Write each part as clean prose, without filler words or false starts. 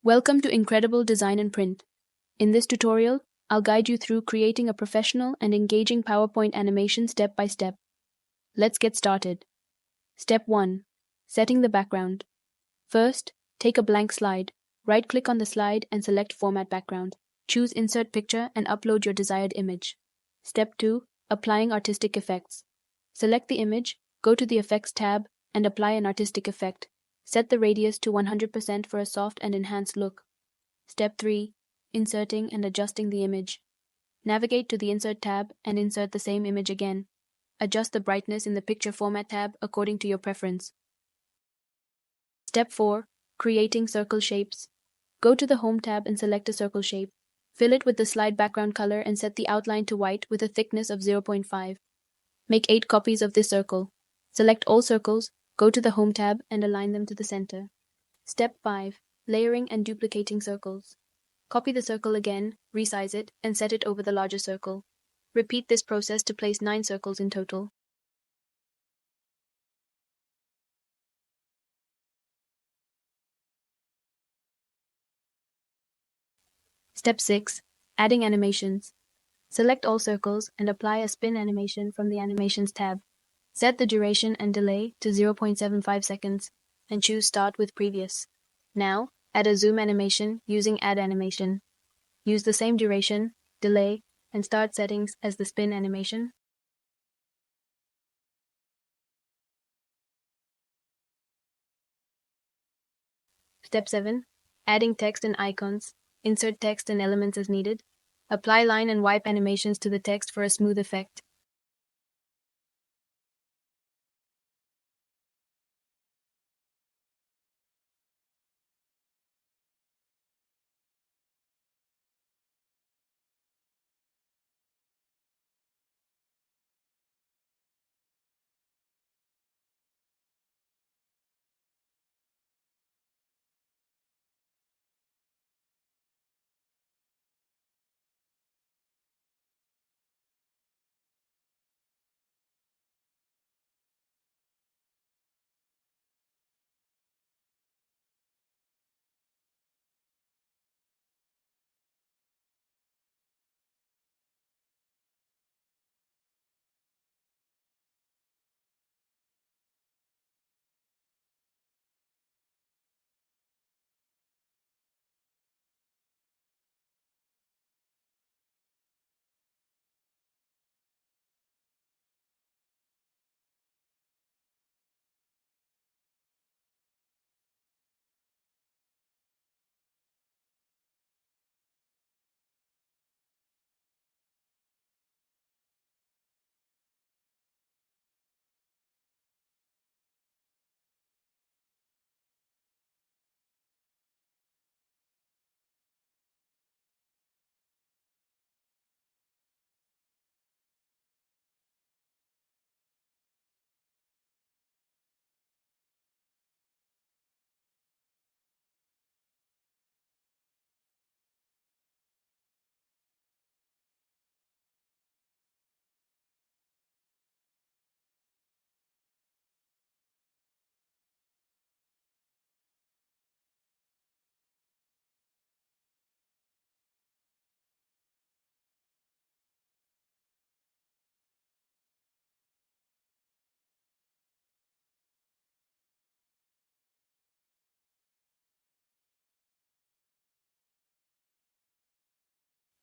Welcome to Incredible Design and Print. In this tutorial, I'll guide you through creating a professional and engaging PowerPoint animation step by step. Let's get started. Step 1. Setting the background. First, take a blank slide. Right-click on the slide and select Format Background. Choose Insert Picture and upload your desired image. Step 2. Applying artistic effects. Select the image, go to the Effects tab, and apply an artistic effect. Set the radius to 100% for a soft and enhanced look. Step 3. Inserting and adjusting the image. Navigate to the Insert tab and insert the same image again. Adjust the brightness in the Picture Format tab according to your preference. Step 4. Creating circle shapes. Go to the Home tab and select a circle shape. Fill it with the slide background color and set the outline to white with a thickness of 0.5. Make 8 copies of this circle. Select all circles, go to the Home tab and align them to the center. Step 5. Layering and duplicating circles. Copy the circle again, resize it, and set it over the larger circle. Repeat this process to place 9 circles in total. Step 6. Adding animations. Select all circles and apply a spin animation from the Animations tab. Set the duration and delay to 0.75 seconds and choose Start with Previous. Now, add a zoom animation using Add Animation. Use the same duration, delay, and start settings as the spin animation. Step 7. Adding text and icons. Insert text and elements as needed. Apply line and wipe animations to the text for a smooth effect.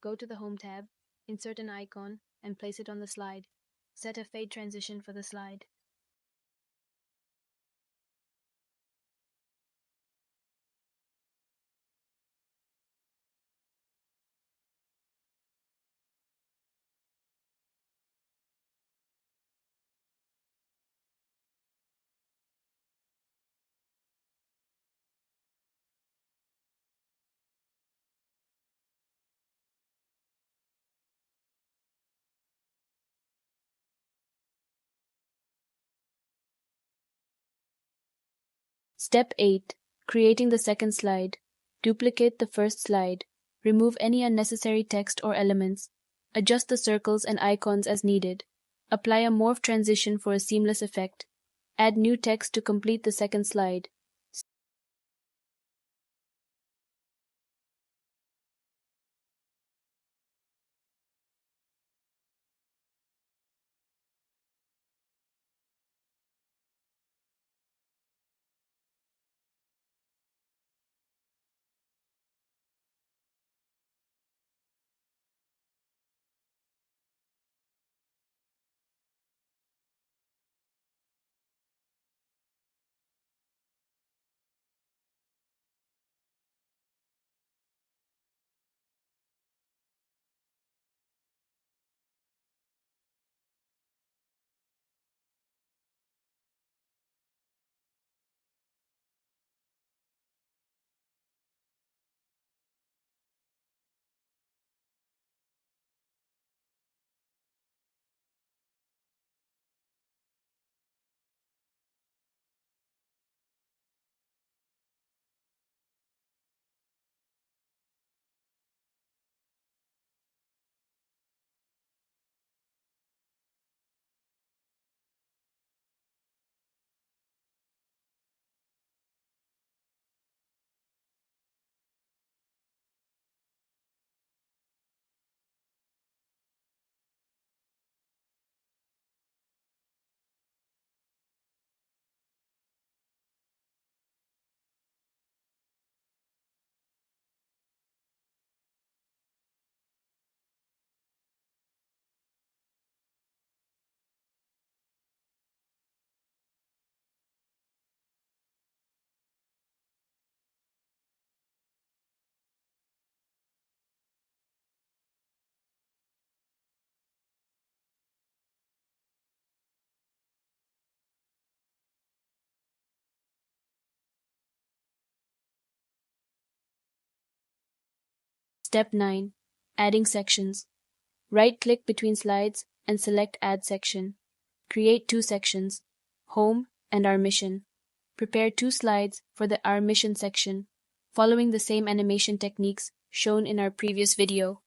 Go to the Home tab, insert an icon, and place it on the slide. Set a fade transition for the slide. Step 8. Creating the second slide. Duplicate the first slide. Remove any unnecessary text or elements. Adjust the circles and icons as needed. Apply a morph transition for a seamless effect. Add new text to complete the second slide. Step 9. Adding sections. Right-click between slides and select Add Section. Create two sections, Home and Our Mission. Prepare two slides for the Our Mission section, following the same animation techniques shown in our previous video.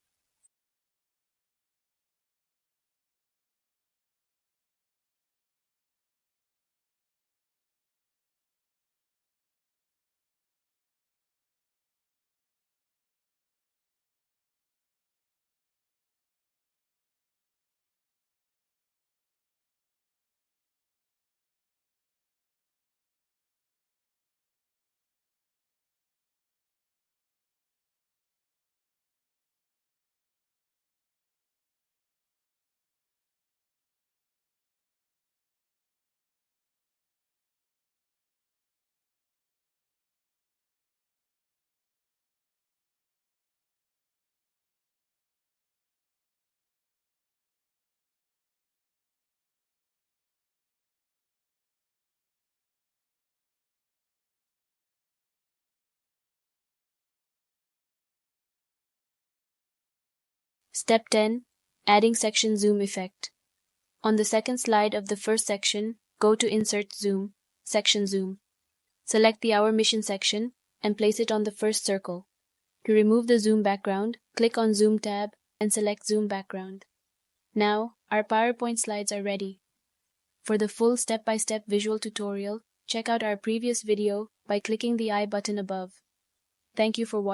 Step 10. Adding Section Zoom Effect. On the second slide of the first section, go to Insert Zoom, Section Zoom. Select the Our Mission section and place it on the first circle. To remove the zoom background, click on Zoom tab and select Zoom Background. Now, our PowerPoint slides are ready. For the full step-by-step visual tutorial, check out our previous video by clicking the I button above. Thank you for watching.